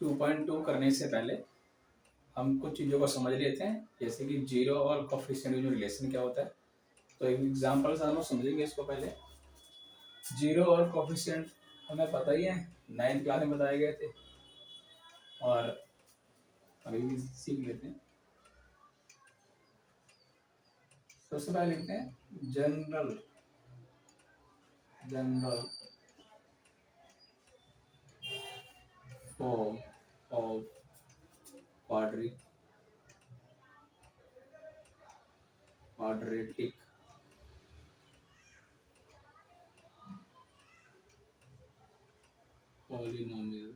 2.2 करने से पहले हम कुछ चीज़ों को समझ लेते हैं, जैसे कि जीरो और कोफिशिएंट का जो रिलेशन क्या होता है। तो एक एग्जांपल से हम लोग समझेंगे इसको। पहले जीरो और कोफिशिएंट हमें पता ही है, 9th क्लास में बताए गए थे और अभी भी सीख लेते हैं। सबसे पहले लिखते हैं general form of quadratic polynomial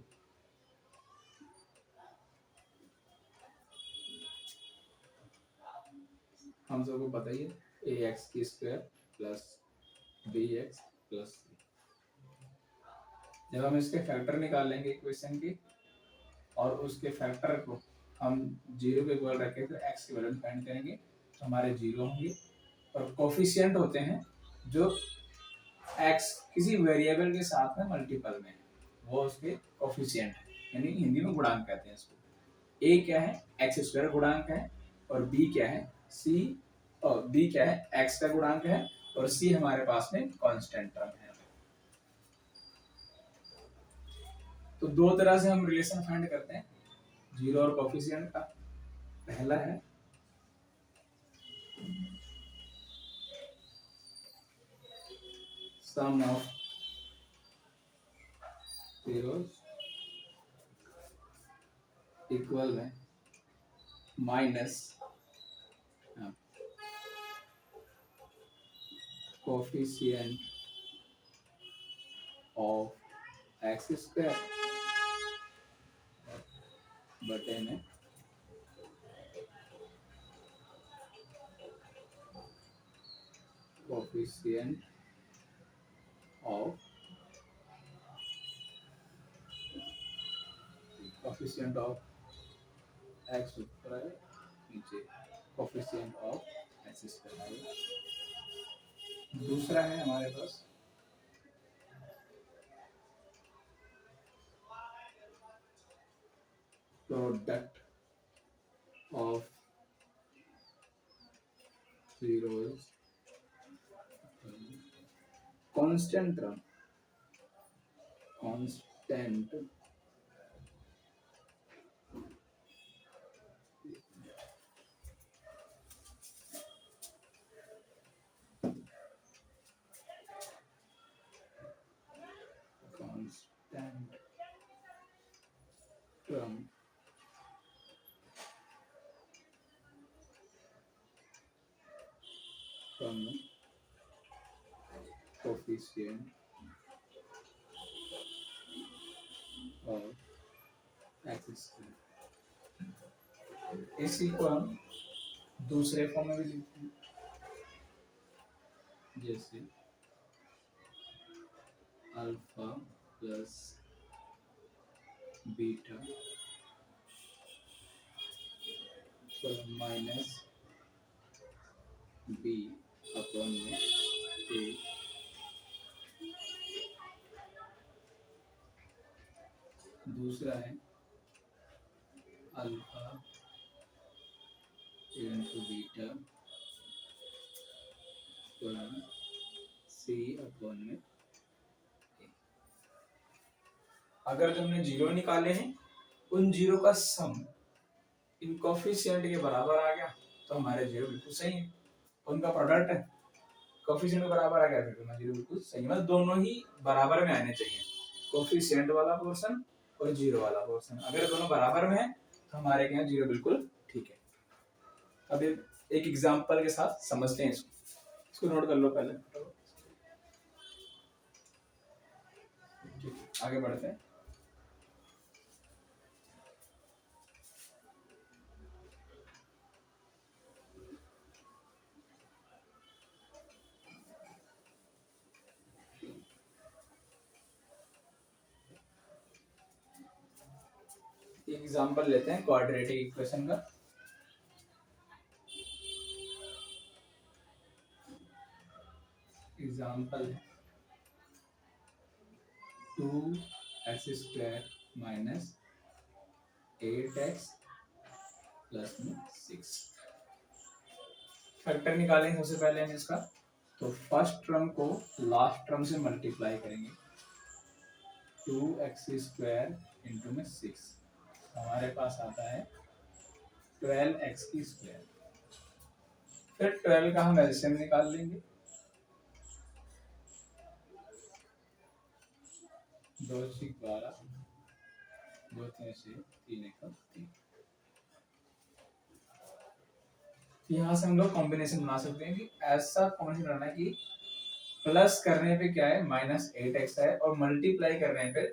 हम सबको पता ही है ax की square plus bx plus c। जब हम इसके फैक्टर निकाल लेंगे इक्वेशन की और उसके फैक्टर को हम जीरो के इक्वल रखें तो x की वैल्यू फाइंड करेंगे तो हमारे जीरो होंगे। और कोफिशिएंट होते हैं जो x किसी वेरिएबल के साथ में मल्टीपल में, वो उसके कोफिशिएंट है, यानी हिंदी में गुणांक कहते हैं इसको। a क्या है, एक्स स्क्वायर गुणांक है, और b क्या है, c, और b क्या है, x का गुणांक है, और c हमारे पास में कांस्टेंट टर्म है। तो दो तरह से हम रिलेशन फाइंड करते हैं जीरो और कोफिशिएंट का। पहला है सम ऑफ zeros इक्वल में minus coefficient of x square बटे में कोफिशिएंट ऑफ एक्स ऊपर है, नीचे कोफिशिएंट ऑफ एक्स स्क्वायर है। दूसरा है हमारे पास product of zeros constant term from coefficient of x square. इसी को हम दूसरे फॉर्म में भी लिखते हैं, जैसे alpha plus beta minus B upon में ए। दूसरा है alpha into beta C upon में ए। अगर जो हमने जीरो निकाले हैं उन जीरो का सम इन कोफिशिएंट के बराबर आ गया तो हमारे जीरो बिल्कुल सही है। उनका प्रोडक्ट है कोफिशिएंट के बराबर आ गया फिर हमारे जीरो बिल्कुल सही है। मतलब दोनों ही बराबर में आने चाहिए, कोफिशिएंट वाला पोर्शन और जीरो वाला पोर्शन। अगर दोनों बराबर में है तो हमारे यहाँ जीरो बिल्कुल ठीक है। अब एक एग्जांपल के साथ समझते हैं इसको नोट कर लो पहले। आगे बढ़ते हैं। एग्जांपल लेते हैं क्वाड्रेटिक इक्वेशन का। एग्जांपल है 2x² माइनस 8x प्लस में 6। फैक्टर निकालेंगे सबसे पहले हम इसका, तो फर्स्ट टर्म को लास्ट टर्म से मल्टीप्लाई करेंगे, 2x² इंटू में 6, हमारे पास आता है 12x²। फिर 12 का हम एलसीएम निकाल लेंगे, 2 6 12, 2 3 6 3 1 3। यहाँ से हम लोग कॉम्बिनेशन बना सकते हैं कि ऐसा कॉम्बिनेशन बनाना है कि प्लस करने पे क्या है -8x है और मल्टीप्लाई करने पे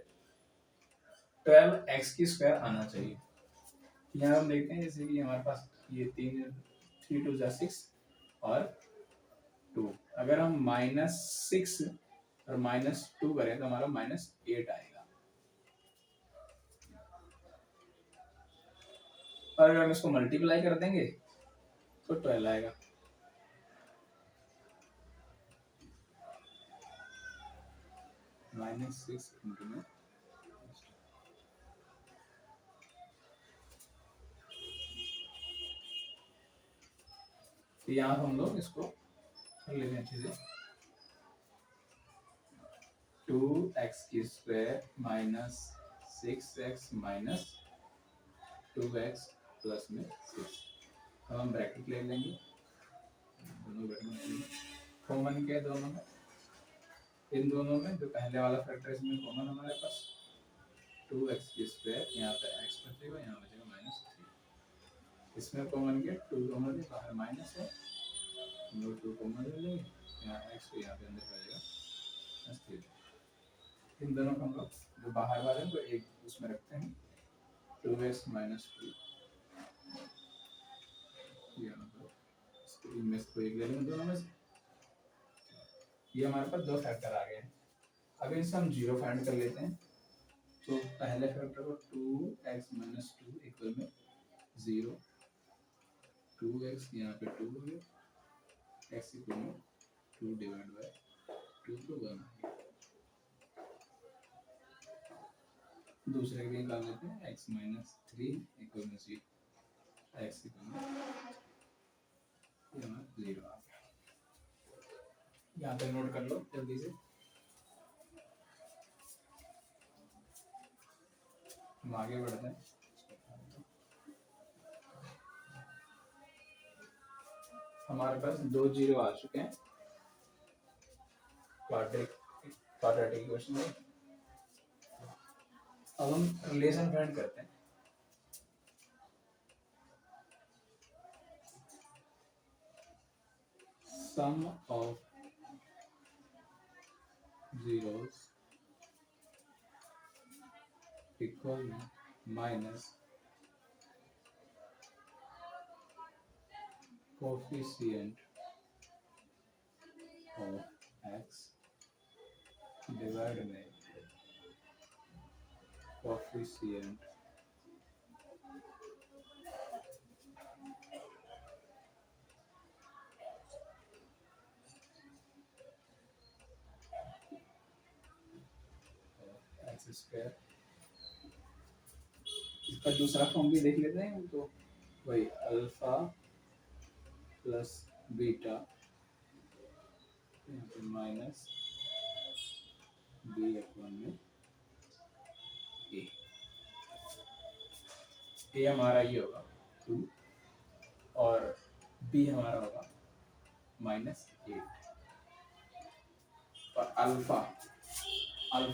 12x² आना चाहिए। यहाँ हम देखते हैं जैसे कि हमारे पास ये 3 2 6 और 2, अगर हम -6 और -2 करें तो हमारा -8 आएगा, और अगर हम इसको मल्टीप्लाई कर देंगे तो 12 आएगा। -6 इंटू में तो यहाँ हम लोग इसको कर लेते हैं अच्छे से, 2x² minus 6x minus 2x plus में 6। अब हम ब्रैकेट ले लेंगे, दोनों ब्रैकेट कॉमन के दोनों में, इन दोनों में जो पहले वाला फैक्टर इसमें कॉमन हमारे पास 2x², यहाँ पे x बचेगा, यहाँ बचेगा -3, इसमें कॉमन के 2 कॉमन है, बाहर माइनस है, हम लोग 2 कॉमन ले लेंगे, यहाँ x को यहाँ पे अंदर बचेगा -3। इन दोनों को हम लोग जो बाहर वाले हैं तो एक उसमें रखते हैं, 2x माइनस 2, इनमें से कोई एक ले लेंगे दोनों में से। ये हमारे पास 2 फैक्टर आ गए हैं। अब इनसे हम 0 फाइंड कर लेते हैं, तो पहले फैक्टर को 2x माइनस 2 इक्वल में 0, 2x यहाँ पे 2 हो गया, x इक्वल में 2 डिवाइड बाय 2 तो 1 आ गया। दूसरे के लिए निकाल लेते हैं, x माइनस 3 इक्वल में 0, x इक्वल में 0 आ गया। यहाँ पे नोट कर लो जल्दी से, हम आगे बढ़ते हैं। हमारे पास 2 0 आ चुके हैं क्वाड्रेटिक इक्वेशन में। अब हम रिलेशन फाइंड करते हैं, sum of zeros equal minus coefficient of x divide में कोफिशिएंट x²। इसका दूसरा फॉर्म भी देख लेते हैं, तो वही alpha plus beta minus B upon में ए हमारा ये होगा 2 और बी हमारा होगा -8। और अल्फा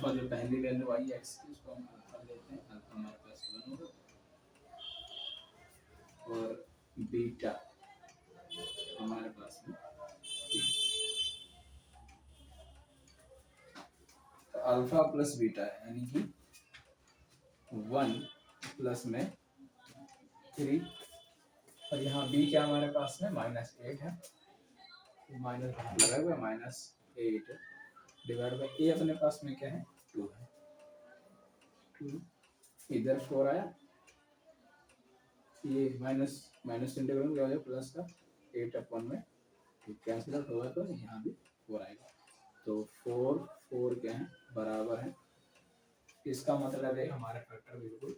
जो पहली वैल्यू आई है x की, उसको हम अल्फा लेते हैं, अल्फा हमारे पास 1 होगा, और बीटा हमारे पास में 3। तो अल्फा प्लस बीटा है, यानी कि 1 प्लस में 3, और यहाँ बी क्या हमारे पास में -8 है, माइनस लगा हुआ -8 डिवाइड बाय ए अपने पास में क्या है 2 है, 2 इधर 4 आया, ये माइनस इंटीग्रल क्या हो जाएगा प्लस का 8 अपॉन में कैंसिल आउट होगा, तो यहाँ भी 4 आएगा, तो 4 क्या है बराबर है, इसका मतलब है हमारे फैक्टर बिल्कुल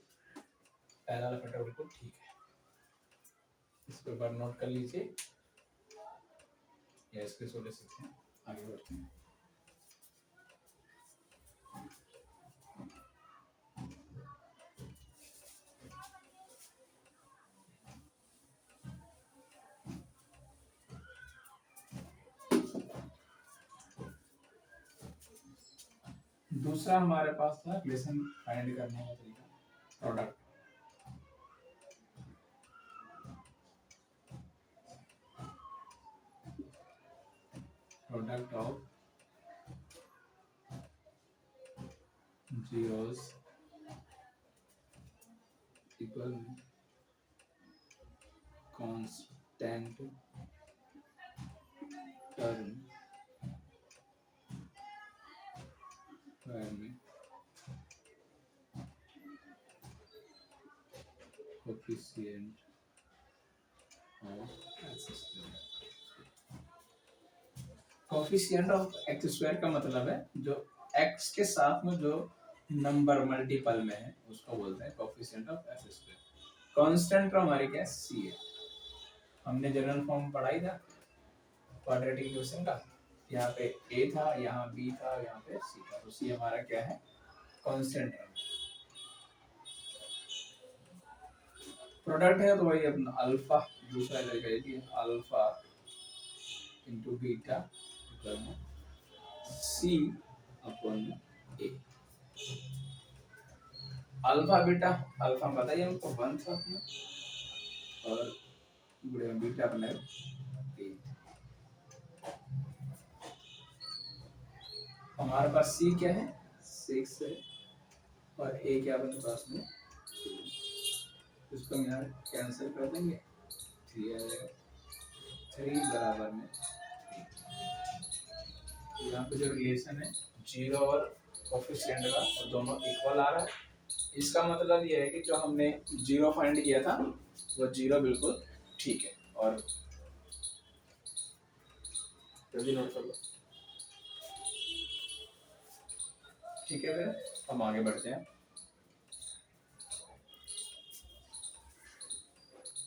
पहला वाला फैक्टर बिल्कुल ठीक है। इसको एक बार नोट कर लीजिए या इसके ले सकते हैं। आगे बढ़ते हैं। दूसरा हमारे पास था रिलेशन फाइंड करने का तरीका, product. Product of zeros equal constant term में coefficient of x square। Coefficient of x square का मतलब है जो x के साथ में जो नंबर मल्टीपल में है उसको बोलते हैं coefficient of x square. Constant तो हमारी क्या c है। हमने जनरल फॉर्म पढ़ाई था क्वाड्रेटिक इक्वेशन का, यहाँ पे a था, यहाँ b था, यहाँ पे c था, तो c हमारा क्या है, कांस्टेंट है। प्रोडक्ट है तो वही अपना अल्फा, दूसरा तरीका ये है alpha into beta equal c upon a। Alpha beta, alpha बताइए हमको 1 था अपना, और बुढ़े में बीटा अपने a। हमारे पास c क्या है 6 है, और a क्या अपने पास में, इसको यहाँ कैंसिल कर देंगे, 3 आएगा, 3 बराबर में यहाँ पे जो रिलेशन है जीरो और कोफिशिएंट का, और दोनों इक्वल आ रहा है। इसका मतलब ये है कि जो हमने जीरो फाइंड किया था वो जीरो बिल्कुल ठीक है। और जल्दी नोट कर लो, ठीक है। फिर हम आगे बढ़ते हैं।